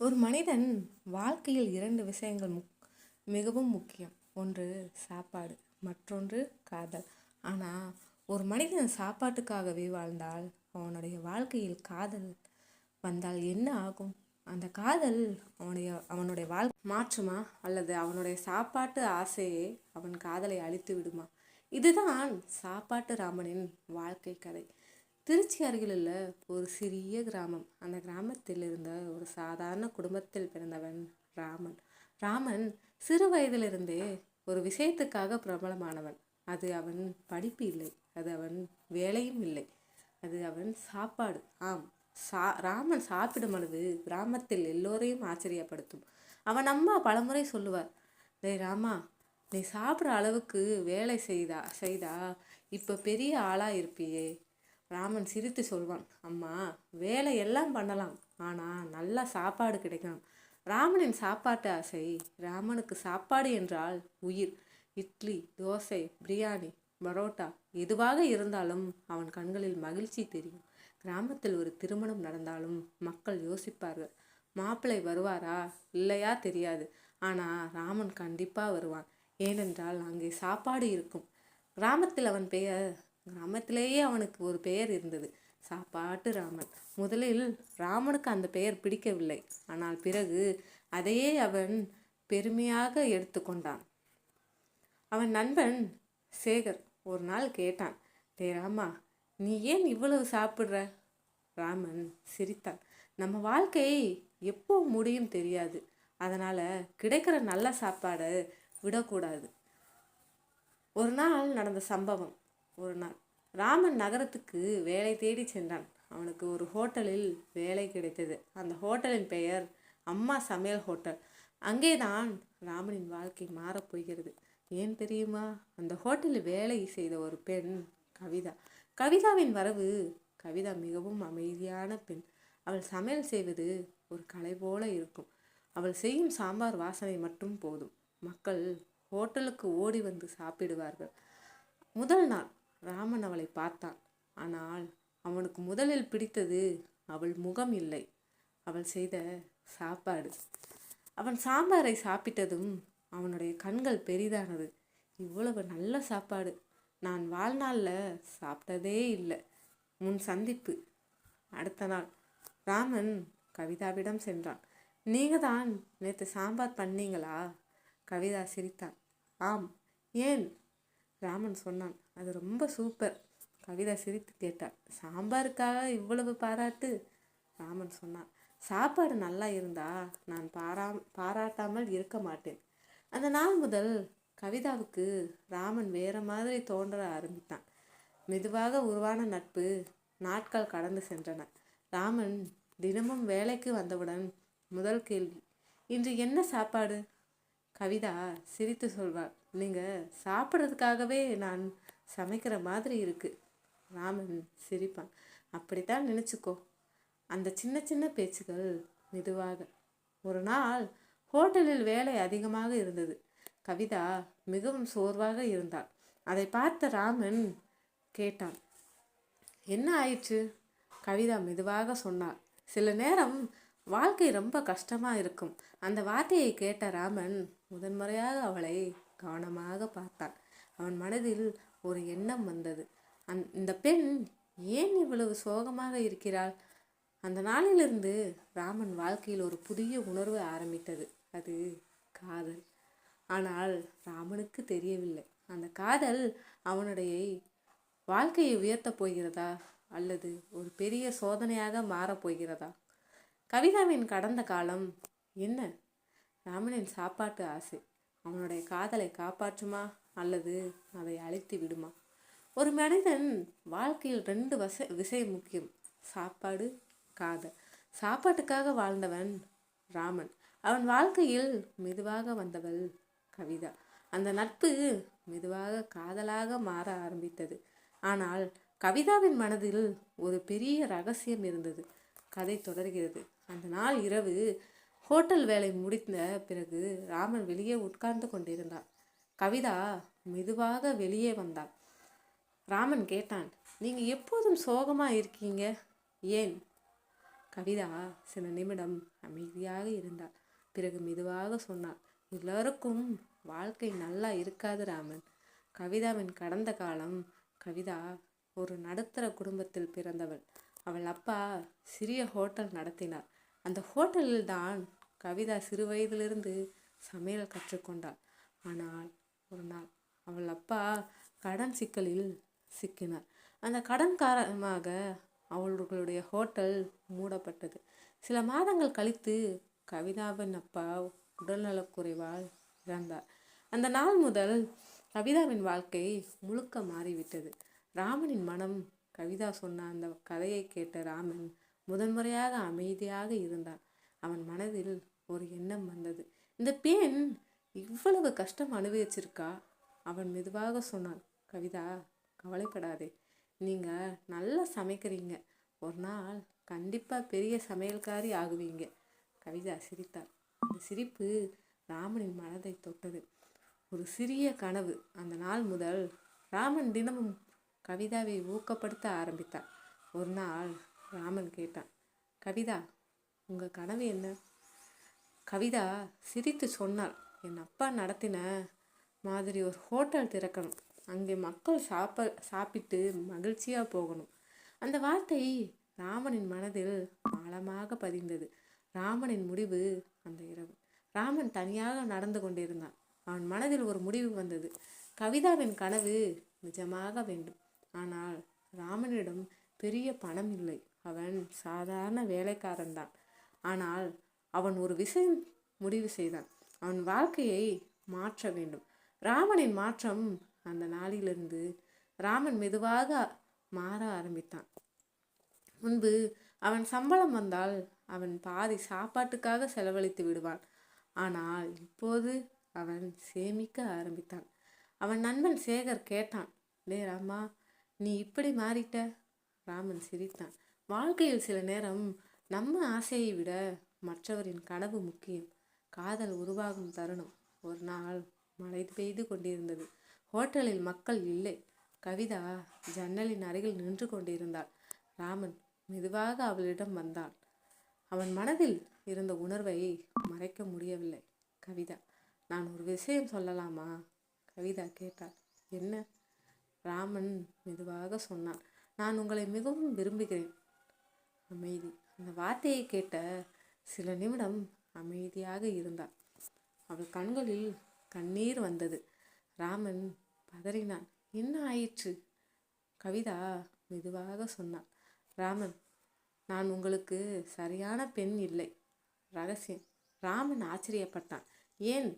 ஒரு மனிதன் வாழ்க்கையில் இரண்டு விஷயங்கள் மிகவும் முக்கியம். ஒன்று சாப்பாடு, மற்றொன்று காதல். ஆனால் ஒரு மனிதன் சாப்பாட்டுக்காகவே வாழ்ந்தால் அவனுடைய வாழ்க்கையில் காதல் வந்தால் என்ன ஆகும்? அந்த காதல் அவனுடைய மாற்றுமா, அல்லது அவனுடைய சாப்பாட்டு ஆசையே அவன் காதலை அழித்து விடுமா? இதுதான் சாப்பாட்டு ராமனின் வாழ்க்கை கதை. திருச்சி அருகிலுள்ள ஒரு சிறிய கிராமம். அந்த கிராமத்தில் இருந்த ஒரு சாதாரண குடும்பத்தில் பிறந்தவன் ராமன். ராமன் சிறு வயதிலிருந்தே ஒரு விஷயத்துக்காக பிரபலமானவன். அது அவன் படிப்பு இல்லை, அது அவன் வேலையும் இல்லை, அது அவன் சாப்பாடு. ஆம், ராமன் சாப்பிடும் அளவு கிராமத்தில் எல்லோரையும் ஆச்சரியப்படுத்தும். அவன் அம்மா பலமுறை சொல்லுவார், டேய் ராமா, நீ சாப்பிட்ற அளவுக்கு வேலை செய்தா இப்போ பெரிய ஆளா இருப்பியே. ராமன் சிரித்து சொல்வான், அம்மா, வேலை எல்லாம் பண்ணலாம், ஆனால் நல்லா சாப்பாடு கிடைக்கணும். ராமனின் சாப்பாட்டு ஆசை. ராமனுக்கு சாப்பாடு என்றால் உயிர். இட்லி, தோசை, பிரியாணி, பரோட்டா எதுவாக இருந்தாலும் அவன் கண்களில் மகிழ்ச்சி தெரியும். கிராமத்தில் ஒரு திருமணம் நடந்தாலும் மக்கள் யோசிப்பார்கள், மாப்பிள்ளை வருவாரா இல்லையா தெரியாது, ஆனால் ராமன் கண்டிப்பாக வருவான். ஏனென்றால் அங்கே சாப்பாடு இருக்கும். கிராமத்திலேயே அவனுக்கு ஒரு பெயர் இருந்தது, சாப்பாட்டு ராமன். முதலில் ராமனுக்கு அந்த பெயர் பிடிக்கவில்லை, ஆனால் பிறகு அதையே அவன் பெருமையாக எடுத்துக்கொண்டான். அவன் நண்பன் சேகர் ஒரு நாள் கேட்டான், டே ராமா, நீ ஏன் இவ்வளவு சாப்பிட்ற? ராமன் சிரித்தான், நம்ம வாழ்க்கை எப்போ முடியும் தெரியாது, அதனால கிடைக்கிற நல்ல சாப்பாடை விடக்கூடாது. ஒரு நாள் நடந்த சம்பவம். ஒரு நாள் ராமன் நகரத்துக்கு வேலை தேடி சென்றான். அவனுக்கு ஒரு ஹோட்டலில் வேலை கிடைத்தது. அந்த ஹோட்டலின் பெயர் அம்மா சமையல் ஹோட்டல். அங்கேதான் ராமனின் வாழ்க்கை மாறப்போகிறது. ஏன் தெரியுமா? அந்த ஹோட்டலில் வேலை செய்த ஒரு பெண் கவிதா. கவிதாவின் வரவு. கவிதா மிகவும் அமைதியான பெண். அவள் சமையல் செய்வது ஒரு கலை போல இருக்கும். அவள் செய்யும் சாம்பார் வாசனை மட்டும் போதும், மக்கள் ஹோட்டலுக்கு ஓடி வந்து சாப்பிடுவார்கள். முதல் நாள் ராமன் அவளை பார்த்தான். ஆனால் அவனுக்கு முதலில் பிடித்தது அவள் முகம் இல்லை, அவள் செய்த சாப்பாடு. அவன் சாம்பாரை சாப்பிட்டதும் அவனுடைய கண்கள் பெரிதானது. இவ்வளவு நல்ல சாப்பாடு நான் வாழ்நாளில் சாப்பிட்டதே இல்லை. முன் சந்திப்பு. அடுத்த நாள் ராமன் கவிதாவிடம் சென்றான். நீங்கள் தான் நேற்று சாம்பார் பண்ணீங்களா? கவிதா சிரித்தான். ஆம். ஏன்? ராமன் சொன்னான், அது ரொம்ப சூப்பர். கவிதா சிரித்து கேட்டாள், சாம்பாருக்காக இவ்வளவு பாராட்டு? ராமன் சொன்னான், சாப்பாடு நல்லா இருந்தா நான் பாராட்டாமல் இருக்க மாட்டேன். அந்த நாள் முதல் கவிதாவுக்கு ராமன் வேற மாதிரி தோன்ற ஆரம்பித்தான். மெதுவாக உருவான நட்பு நாட்கள் கடந்து சென்றன. ராமன் தினமும் வேலைக்கு வந்தவுடன் முதல் கேள்வி, இன்று என்ன சாப்பாடு? கவிதா சிரித்து சொல்வாள், நீங்கள் சாப்பிட்றதுக்காகவே நான் சமைக்கிற மாதிரி இருக்கு. ராமன் சிரிப்பான், அப்படித்தான் நினச்சிக்கோ. அந்த சின்ன சின்ன பேச்சுகள் மெதுவாக. ஒரு நாள் ஹோட்டலில் வேலை அதிகமாக இருந்தது. கவிதா மிகவும் சோர்வாக இருந்தாள். அதை பார்த்த ராமன் கேட்டான், என்ன ஆயிற்று? கவிதா மெதுவாக சொன்னாள், சில நேரம் வாழ்க்கை ரொம்ப கஷ்டமாக இருக்கும். அந்த வார்த்தையை கேட்ட ராமன் முதன்முறையாக அவளை கவனமாக பார்த்தான். அவன் மனதில் ஒரு எண்ணம் வந்தது. இந்த பெண் ஏன் இவ்வளவு சோகமாக இருக்கிறாள்? அந்த நாளிலிருந்து ராமன் வாழ்க்கையில் ஒரு புதிய உணர்வு ஆரம்பித்தது. அது காதல். ஆனால் ராமனுக்கு தெரியவில்லை, அந்த காதல் அவனுடைய வாழ்க்கையை உயர்த்தப் போகிறதா, அல்லது ஒரு பெரிய சோதனையாக மாறப்போகிறதா? கவிதாவின் கடந்த காலம் என்ன? ராமனின் சாப்பாட்டு ஆசை அவனுடைய காதலை காப்பாற்றுமா, அல்லது அதை அழித்து விடுமா? ஒரு மனிதன் வாழ்க்கையில் ரெண்டு விஷயம் முக்கியம், சாப்பாடு, காதல். சாப்பாட்டுக்காக வாழ்ந்தவன் ராமன். அவன் வாழ்க்கையில் மெதுவாக வந்தவள் கவிதா. அந்த நட்பு மெதுவாக காதலாக மாற ஆரம்பித்தது. ஆனால் கவிதாவின் மனதில் ஒரு பெரிய ரகசியம் இருந்தது. கதை தொடர்கிறது. அந்த நாள் இரவு ஹோட்டல் வேலை முடிந்த பிறகு ராமன் வெளியே உட்கார்ந்து கொண்டிருந்தான். கவிதா மெதுவாக வெளியே வந்தாள். ராமன் கேட்டான், நீங்கள் எப்போதும் சோகமாக இருக்கீங்க, ஏன்? கவிதா சில நிமிடம் அமைதியாக இருந்தாள். பிறகு மெதுவாக சொன்னாள், எல்லாருக்கும் வாழ்க்கை நல்லா இருக்காது ராமன். கவிதாவின் கடந்த காலம். கவிதா ஒரு நடுத்தர குடும்பத்தில் பிறந்தவள். அவள் அப்பா சிறிய ஹோட்டல் நடத்தினார். அந்த ஹோட்டலில் தான் கவிதா சிறு வயதிலிருந்து சமையல் கற்றுக்கொண்டாள். ஆனால் ஒரு நாள் அவள் அப்பா கடன் சிக்கலில் சிக்கினார். அந்த கடன் காரணமாக அவர்களுடைய ஹோட்டல் மூடப்பட்டது. சில மாதங்கள் கழித்து கவிதாவின் அப்பா உடல்நலக்குறைவால் இறந்தார். அந்த நாள் முதல் கவிதாவின் வாழ்க்கை முழுக்க மாறிவிட்டது. ராமனின் மனம். கவிதா சொன்ன அந்த கதையை கேட்ட ராமன் முதன்முறையாக அமைதியாக இருந்தான். அவன் மனதில் ஒரு எண்ணம் வந்தது. இந்த பெண் இவ்வளவு கஷ்டம் அனுபவிச்சிருக்கா? அவன் மெதுவாக சொன்னான், கவிதா, கவலைப்படாதே. நீங்க நல்லா சமைக்கிறீங்க. ஒரு நாள் கண்டிப்பா பெரிய சமையல்காரி ஆகுவீங்க. கவிதா சிரித்தாள். அந்த சிரிப்பு ராமனின் மனதை தொட்டது. ஒரு சிறிய கனவு. அந்த நாள் முதல் ராமன் தினமும் கவிதாவை ஊக்கப்படுத்த ஆரம்பித்தார். ஒரு நாள் ராமன் கேட்டான், கவிதா, உங்க கனவு என்ன? கவிதா சிரித்து சொன்னாள், என் அப்பா நடத்தின மாதிரி ஒரு ஹோட்டல் திறக்கணும். அங்கே மக்கள் சாப்பிட்டு மகிழ்ச்சியா போகணும். அந்த வார்த்தை ராமனின் மனதில் ஆழமாக பதிந்தது. ராமனின் முடிவு அந்த இரவு. ராமன் தனியாக நடந்து கொண்டிருந்தான். அவன் மனதில் ஒரு முடிவு வந்தது. கவிதாவின் கனவு நிஜமாக வேண்டும். ஆனால் ராமனிடம் பெரிய பணம் இல்லை. அவன் சாதாரண வேலைக்காரன்தான். ஆனால் அவன் ஒரு விஷயம் முடிவு செய்தான். அவன் வாழ்க்கையை மாற்ற வேண்டும். ராமனின் மாற்றம். அந்த நாளிலிருந்து ராமன் மெதுவாக மாற ஆரம்பித்தான். முன்பு அவன் சம்பளம் வந்தால் அவன் பாதி சாப்பாட்டுக்காக செலவழித்து விடுவான். ஆனால் இப்போது அவன் சேமிக்க ஆரம்பித்தான். அவன் நண்பன் சேகர் கேட்டான், டே ராமா, நீ இப்படி மாறிட்ட? ராமன் சிரித்தான். வாழ்க்கையில் சில நேரம் நம்ம ஆசையை விட மற்றவரின் கனவு முக்கியம். காதல் உருவாகும் தருணம். ஒரு நாள் மழை பெய்து கொண்டிருந்தது. ஹோட்டலில் மக்கள் இல்லை. கவிதா ஜன்னலின் அருகில் நின்று கொண்டிருந்தாள். ராமன் மெதுவாக அவளிடம் வந்தான். அவன் மனதில் இருந்த உணர்வை மறைக்க முடியவில்லை. கவிதா, நான் ஒரு விஷயம் சொல்லலாமா? கவிதா கேட்டாள். என்ன? ராமன் மெதுவாக சொன்னான், நான் உங்களை மிகவும் விரும்புகிறேன். அமைதி. அந்த வார்த்தையை கேட்ட சில நிமிடம் அமைதியாக இருந்தாள். அவள் கண்களில் கண்ணீர் வந்தது. ராமன் பதறினான். என்ன ஆயிற்று? கவிதா மெதுவாக சொன்னாள், ராமன், நான் உங்களுக்கு சரியான பெண் இல்லை. ரகசியம். ராமன் ஆச்சரியப்பட்டான். ஏன்?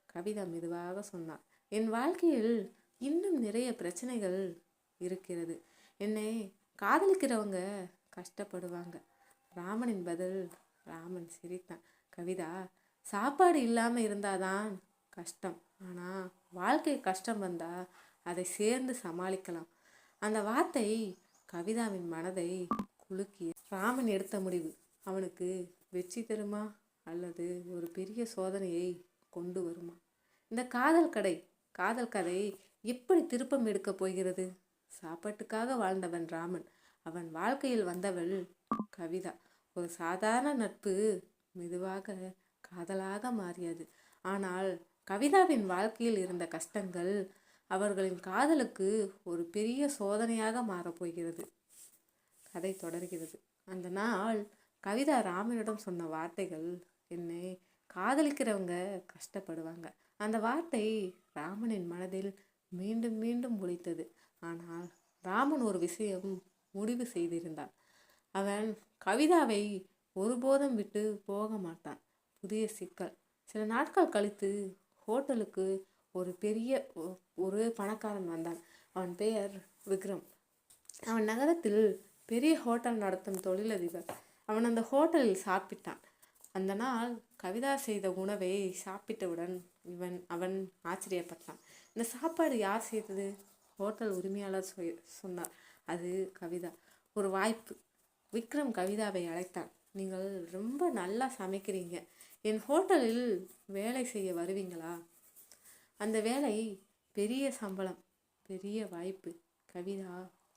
கவிதா மெதுவாக சொன்னாள், என் வாழ்க்கையில் இன்னும் நிறைய பிரச்சனைகள் இருக்கிறது. என்னை காதலிக்கிறவங்க கஷ்டப்படுவாங்க. ராமனின் பதில். ராமன் சிரித்தான். கவிதா, சாப்பாடு இல்லாம இருந்தாதான் கஷ்டம். ஆனா வாழ்க்கை கஷ்டம் வந்தா அதை சேர்ந்து சமாளிக்கலாம். அந்த வார்த்தை கவிதாவின் மனதை குலுக்கி. ராமன் எடுத்த முடிவு அவனுக்கு வெற்றி தருமா அல்லது ஒரு பெரிய சோதனையை கொண்டு வருமா? இந்த காதல் கதை எப்படி திருப்பம் எடுக்க போகிறது? சாப்பாட்டுக்காக வாழ்ந்தவன் ராமன். அவன் வாழ்க்கையில் வந்தவள் கவிதா. ஒரு சாதாரண நட்பு மெதுவாக காதலாக மாறியது. ஆனால் கவிதாவின் வாழ்க்கையில் இருந்த கஷ்டங்கள் அவர்களின் காதலுக்கு ஒரு பெரிய சோதனையாக மாறப்போகிறது. கதை தொடர்கிறது. அந்த நாள் கவிதா ராமனிடம் சொன்ன வார்த்தைகள், என்னை காதலிக்கிறவங்க கஷ்டப்படுவாங்க. அந்த வார்த்தை ராமனின் மனதில் மீண்டும் மீண்டும் ஒலித்தது. ஆனால் ராமன் ஒரு விஷயம் முடிவு செய்திருந்தான். அவன் கவிதாவை ஒருபோதும் விட்டு போக மாட்டான். புதிய சிக்கல். சில நாட்கள் கழித்து ஹோட்டலுக்கு ஒரு பணக்காரன் வந்தான். அவன் பெயர் விக்ரம். அவன் நகரத்தில் பெரிய ஹோட்டல் நடத்தும் தொழிலதிபர். அவன் அந்த ஹோட்டலில் சாப்பிட்டான். அந்த நாள் கவிதா செய்த உணவை சாப்பிட்டவுடன் அவன் ஆச்சரியப்பட்டான். இந்த சாப்பாடு யார் செய்தது? ஹோட்டல் உரிமையாளர் சொன்னார், அது கவிதா. ஒரு வாய்ப்பு. விக்ரம் கவிதாவை அழைத்தான். நீங்கள் ரொம்ப நல்லா சமைக்கிறீங்க. என் ஹோட்டலில் வேலை செய்ய வருவீங்களா? அந்த வேலை பெரிய சம்பளம், பெரிய வாய்ப்பு. கவிதா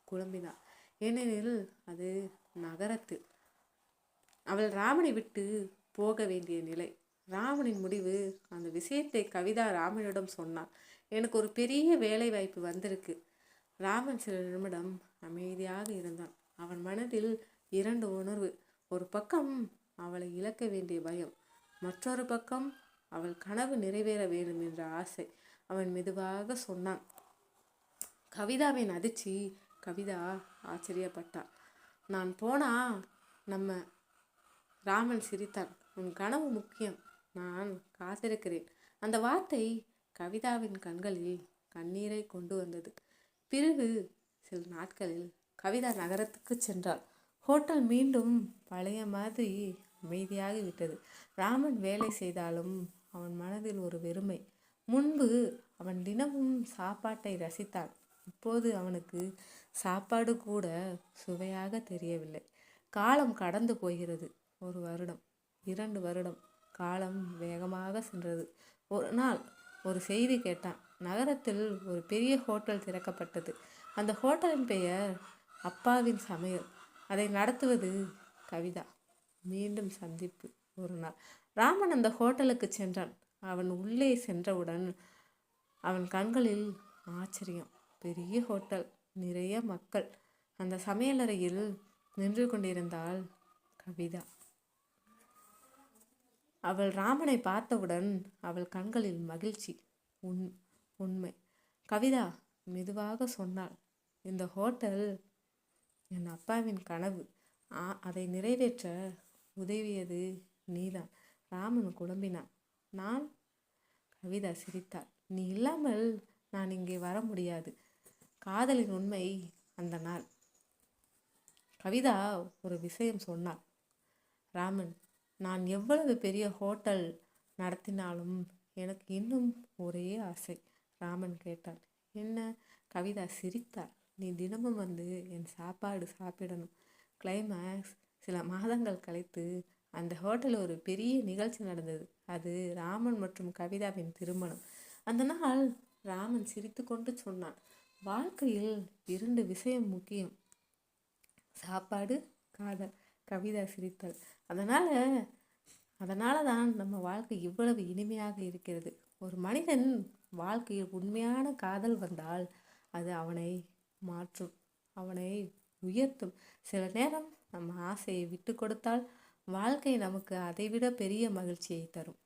குழம்பினார். ஏனெனில் அது நகரத்தில். அவள் ராமனை விட்டு போக வேண்டிய நிலை. ராமனின் முடிவு. அந்த விஷயத்தை கவிதா ராமனிடம் சொன்னாள். எனக்கு ஒரு பெரிய வேலை வாய்ப்பு வந்திருக்கு. ராமன் சில நிமிடம் அமைதியாக இருந்தான். அவன் மனதில் இரண்டு உணர்வு. ஒரு பக்கம் அவளை இழக்க வேண்டிய பயம், மற்றொரு பக்கம் அவள் கனவு நிறைவேற வேண்டும் என்ற ஆசை. அவன் மெதுவாக சொன்னான். கவிதாவின் அதிர்ச்சி. கவிதா ஆச்சரியப்பட்டாள். நான் போனா நம்ம ராமன் சிரித்தான். உன் கனவு முக்கியம், நான் காத்திருக்கிறேன். அந்த வார்த்தை கவிதாவின் கண்களில் கண்ணீரை கொண்டு வந்தது. பிறகு சில நாட்களில் கவிதா நகரத்துக்கு சென்றாள். ஹோட்டல் மீண்டும் பழைய மாதிரி அமைதியாகி விட்டது. ராமன் வேலை செய்தாலும் அவன் மனதில் ஒரு வெறுமை. முன்பு அவன் தினமும் சாப்பாட்டை ரசித்தான். இப்போது அவனுக்கு சாப்பாடு கூட சுவையாக தெரியவில்லை. காலம் கடந்து போகிறது. 1 வருடம், 2 வருடம். காலம் வேகமாக சென்றது. ஒரு நாள் ஒரு செய்தி கேட்டான். நகரத்தில் ஒரு பெரிய ஹோட்டல் திறக்கப்பட்டது. அந்த ஹோட்டலின் பெயர் அப்பாவின் சமையல். அதை நடத்துவது கவிதா. மீண்டும் சந்திப்பு. ஒரு நாள் ராமன் அந்த ஹோட்டலுக்கு சென்றான். அவன் உள்ளே சென்றவுடன் அவன் கண்களில் ஆச்சரியம். பெரிய ஹோட்டல், நிறைய மக்கள். அந்த சமையலறையில் நின்று கொண்டிருந்தாள் கவிதா. அவள் ராமனை பார்த்தவுடன் அவள் கண்களில் மகிழ்ச்சி. உண்மை. கவிதா மெதுவாக சொன்னாள். இந்த ஹோட்டல் என் அப்பாவின் கனவு. அதை நிறைவேற்ற உதவியது நீதான். ராமன் குழம்பினான். நான்? கவிதா சிரித்தாள். நீ இல்லாமல் நான் இங்கே வர முடியாது. காதலின் உண்மை அந்த நாள். கவிதா ஒரு விஷயம் சொன்னாள். ராமன், நான் எவ்வளவு பெரிய ஹோட்டல் நடத்தினாலும் எனக்கு இன்னும் ஒரே ஆசை. ராமன் கேட்டான். என்ன? கவிதா சிரித்தாள். நீ தினமும் வந்து என் சாப்பாடு சாப்பிடணும். கிளைமேக்ஸ். சில மாதங்கள் கழித்து அந்த ஹோட்டலில் ஒரு பெரிய நிகழ்ச்சி நடந்தது. அது ராமன் மற்றும் கவிதாவின் திருமணம். அந்த நாள் ராமன் சிரித்து கொண்டு சொன்னான். வாழ்க்கையில் 2 விஷயம் முக்கியம், சாப்பாடு, காதல். கவிதா சிரித்தாள். அதனால தான் நம்ம வாழ்க்கை இவ்வளவு இனிமையாக இருக்கிறது. ஒரு மனிதன் வாழ்க்கையில் உண்மையான காதல் வந்தால் அது அவனை மாற்றும், அவனை உயர்த்தும். சில நேரம் நம்ம ஆசையை விட்டு கொடுத்தால் வாழ்க்கை நமக்கு அதைவிட பெரிய மகிழ்ச்சியை தரும்.